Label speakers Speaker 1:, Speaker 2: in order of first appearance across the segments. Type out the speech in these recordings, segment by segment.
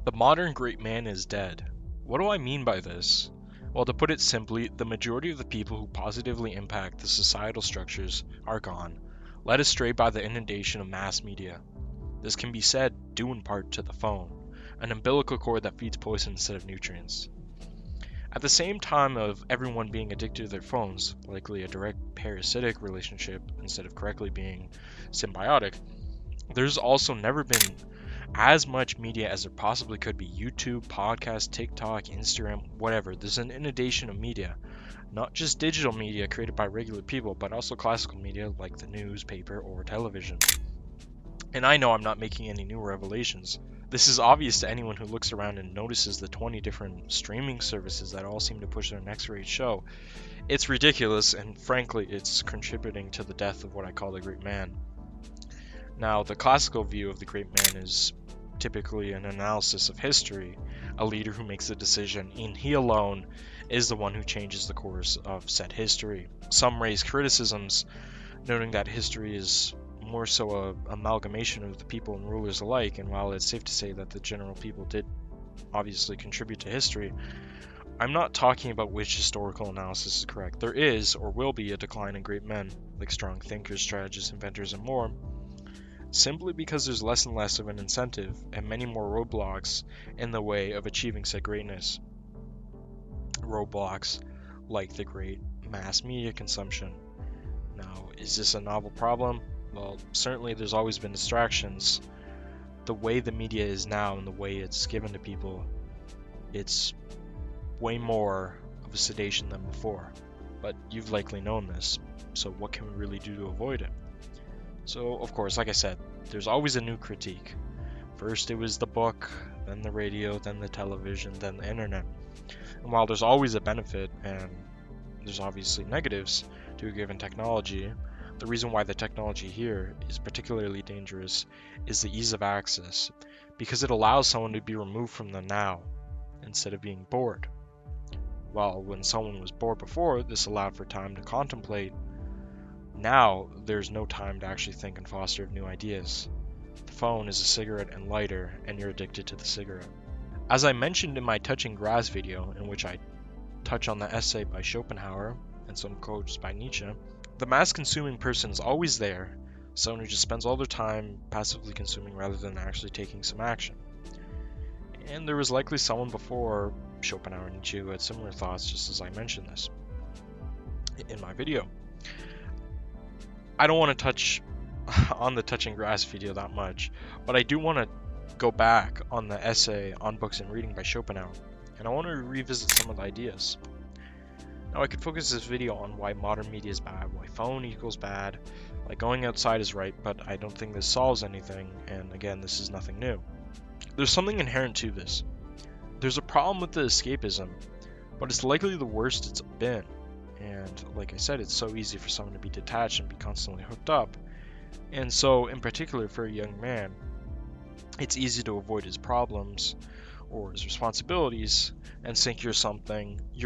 Speaker 1: The modern great man is dead. What do I mean by this? Well, to put it simply, the majority of the people who positively impact the societal structures are gone, led astray by the inundation of mass media. This can be said due in part to the phone, an umbilical cord that feeds poison instead of nutrients. At the same time of everyone being addicted to their phones, likely a direct parasitic relationship instead of correctly being symbiotic, there's also never been as much media as there possibly could be. YouTube, podcast, TikTok, Instagram, whatever. There's an inundation of media. Not just digital media created by regular people, but also classical media like the newspaper or television. And I know I'm not making any new revelations. This is obvious to anyone who looks around and notices the 20 different streaming services that all seem to push their next rate show. It's ridiculous, and frankly, it's contributing to the death of what I call the great man. Now, the classical view of the great man is typically an analysis of history, a leader who makes a decision, and he alone is the one who changes the course of said history. Some raise criticisms, noting that history is more so an amalgamation of the people and rulers alike, and while it's safe to say that the general people did obviously contribute to history, I'm not talking about which historical analysis is correct. There is, or will be, a decline in great men, like strong thinkers, strategists, inventors, and more, simply because there's less and less of an incentive and many more roadblocks in the way of achieving said greatness. Roadblocks like the great mass media consumption. Now, is this a novel problem? Well, certainly there's always been distractions. The way the media is now and the way it's given to people, it's way more of a sedation than before. But you've likely known this, so what can we really do to avoid it? So, of course, like I said, there's always a new critique. First it was the book, then the radio, then the television, then the internet. And while there's always a benefit, and there's obviously negatives to a given technology, the reason why the technology here is particularly dangerous is the ease of access, because it allows someone to be removed from the now, instead of being bored. While when someone was bored before, this allowed for time to contemplate. Now, there's no time to actually think and foster new ideas. The phone is a cigarette and lighter, and you're addicted to the cigarette. As I mentioned in my Touching Grass video, in which I touch on the essay by Schopenhauer and some quotes by Nietzsche, the mass-consuming person is always there, someone who just spends all their time passively consuming rather than actually taking some action. And there was likely someone before Schopenhauer and Nietzsche who had similar thoughts, just as I mentioned this in my video. I don't want to touch on the Touching Grass video that much, but I do want to go back on the essay on books and reading by Schopenhauer, and I want to revisit some of the ideas. Now, I could focus this video on why modern media is bad, why phone equals bad, why going outside is right, but I don't think this solves anything, and again, this is nothing new. There's something inherent to this. There's a problem with the escapism, but it's likely the worst it's been. And like I said, it's so easy for someone to be detached and be constantly hooked up. And so, in particular for a young man, it's easy to avoid his problems or his responsibilities and sink your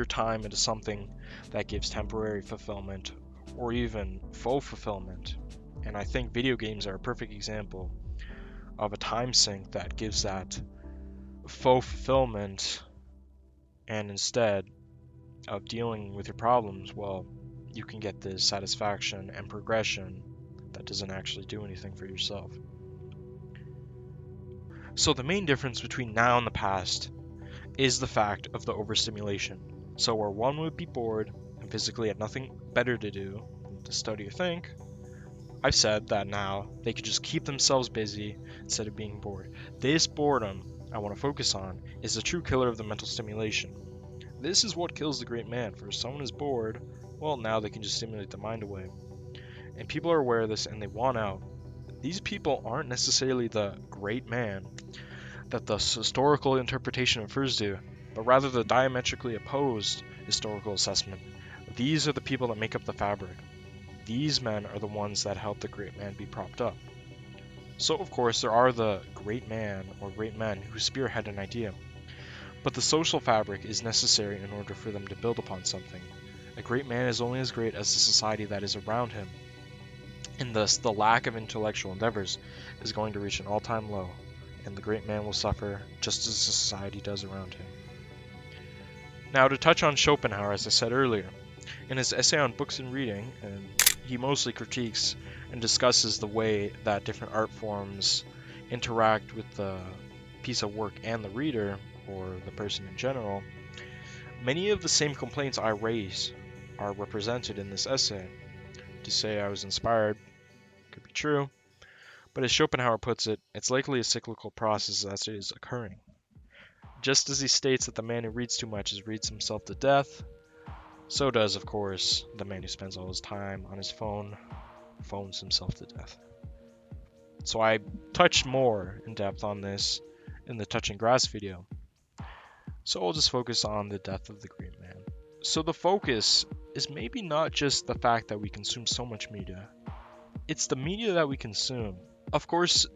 Speaker 1: time into something that gives temporary fulfillment or even faux fulfillment. And I think video games are a perfect example of a time sink that gives that faux fulfillment, and instead of dealing with your problems, well, you can get this satisfaction and progression that doesn't actually do anything for yourself. So the main difference between now and the past is the fact of the overstimulation. So where one would be bored and physically had nothing better to do than to study or think, I've said that now they could just keep themselves busy instead of being bored. This boredom I want to focus on is the true killer of the mental stimulation. This is what kills the great man, for if someone is bored, well, now they can just stimulate the mind away. And people are aware of this and they want out. These people aren't necessarily the great man that the historical interpretation refers to, but rather the diametrically opposed historical assessment. These are the people that make up the fabric. These men are the ones that help the great man be propped up. So, of course, there are the great man or great men who spearhead an idea. But the social fabric is necessary in order for them to build upon something. A great man is only as great as the society that is around him, and thus the lack of intellectual endeavors is going to reach an all-time low, and the great man will suffer just as society does around him. Now, to touch on Schopenhauer, as I said earlier, in his essay on books and reading, and he mostly critiques and discusses the way that different art forms interact with the piece of work and the reader, or the person in general. Many of the same complaints I raise are represented in this essay. To say I was inspired could be true, but as Schopenhauer puts it, it's likely a cyclical process as it is occurring. Just as he states that the man who reads too much reads himself to death, so does, of course, the man who spends all his time on his phone phones himself to death. So I touched more in depth on this in the Touching Grass video. So I'll just focus on the death of the great man. So the focus is maybe not just the fact that we consume so much media. It's the media that we consume. Of course,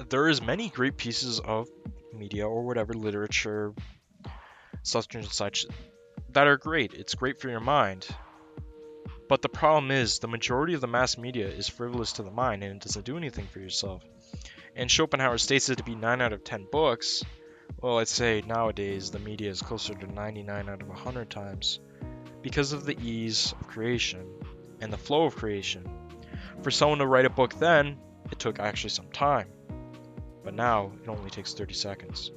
Speaker 1: there is many great pieces of media or whatever, literature, such and such, that are great. It's great for your mind. But the problem is, the majority of the mass media is frivolous to the mind and it doesn't do anything for yourself. And Schopenhauer states it to be 9 out of 10 books. Well, I'd say nowadays the media is closer to 99 out of 100 times because of the ease of creation and the flow of creation. For someone to write a book then, it took actually some time. But now, it only takes 30 seconds.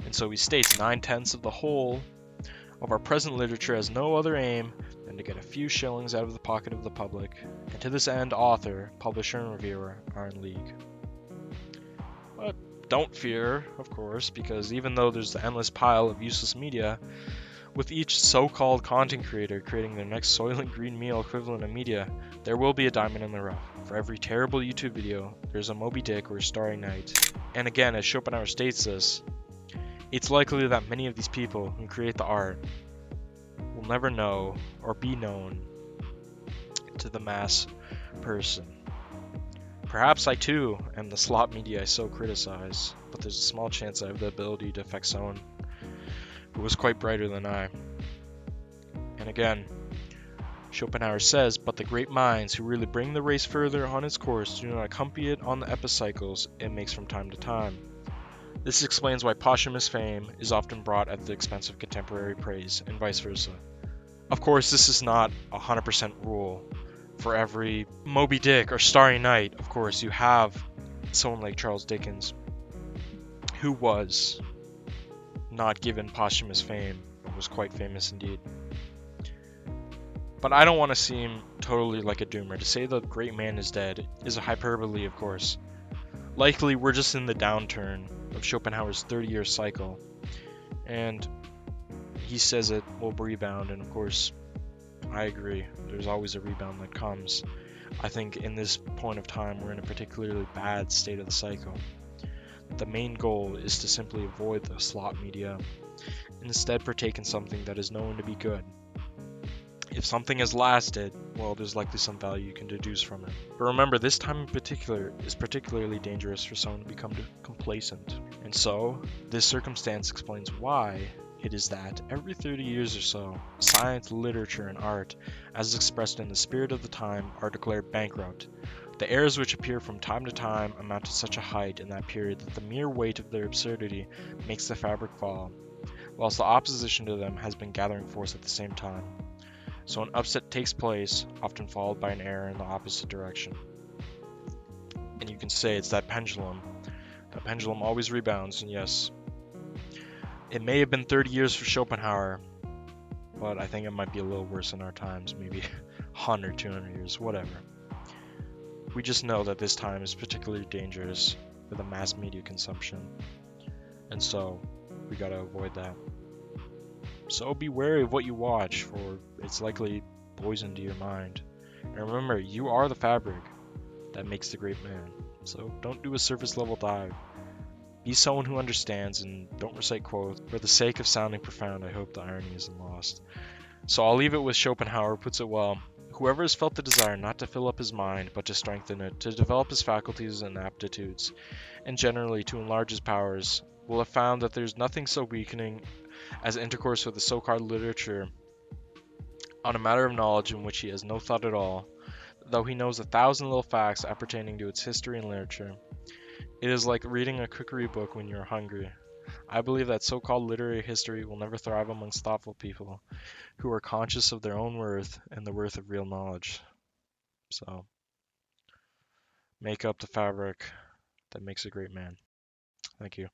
Speaker 1: And so he states 9/10 of the whole of our present literature has no other aim than to get a few shillings out of the pocket of the public, and to this end author, publisher, and reviewer are in league. But don't fear, of course, because even though there's the endless pile of useless media, with each so-called content creator creating their next Soylent Green meal equivalent of media, there will be a diamond in the rough. For every terrible YouTube video, there's a Moby Dick or a Starry Night. And again, as Schopenhauer states this, it's likely that many of these people who create the art will never know or be known to the mass person. Perhaps I too am the slop media I so criticize, but there's a small chance I have the ability to affect someone who was quite brighter than I. And again, Schopenhauer says, but the great minds who really bring the race further on its course do not accompany it on the epicycles it makes from time to time. This explains why posthumous fame is often brought at the expense of contemporary praise, and vice versa. Of course, this is not a 100% rule. For every Moby Dick or Starry Night, of course, you have someone like Charles Dickens, who was not given posthumous fame, but was quite famous indeed. But I don't want to seem totally like a doomer. To say the great man is dead is a hyperbole, of course. Likely, we're just in the downturn of Schopenhauer's 30-year cycle, and he says it will rebound, and of course, I agree. There's always a rebound that comes. I think in this point of time, we're in a particularly bad state of the cycle. The main goal is to simply avoid the slop media, and instead partake in something that is known to be good. If something has lasted, well, there's likely some value you can deduce from it. But remember, this time in particular is particularly dangerous for someone to become complacent. And so, this circumstance explains why it is that every 30 years or so, science, literature, and art, as expressed in the spirit of the time, are declared bankrupt. The errors which appear from time to time amount to such a height in that period that the mere weight of their absurdity makes the fabric fall, whilst the opposition to them has been gathering force at the same time. So an upset takes place, often followed by an error in the opposite direction. And you can say it's that pendulum. That pendulum always rebounds, and yes, it may have been 30 years for Schopenhauer, but I think it might be a little worse in our times, maybe 100, 200 years, whatever. We just know that this time is particularly dangerous for the mass media consumption, and so we gotta avoid that. So be wary of what you watch, for it's likely poison to your mind. And remember, you are the fabric that makes the great man, so don't do a surface level dive. Be someone who understands and don't recite quotes. For the sake of sounding profound, I hope the irony isn't lost. So I'll leave it with Schopenhauer, puts it well. Whoever has felt the desire not to fill up his mind, but to strengthen it, to develop his faculties and aptitudes, and generally to enlarge his powers, will have found that there's nothing so weakening as intercourse with the so-called literature on a matter of knowledge in which he has no thought at all, though he knows 1,000 little facts appertaining to its history and literature. It is like reading a cookery book when you're hungry. I believe that so-called literary history will never thrive amongst thoughtful people who are conscious of their own worth and the worth of real knowledge. So, make up the fabric that makes a great man. Thank you.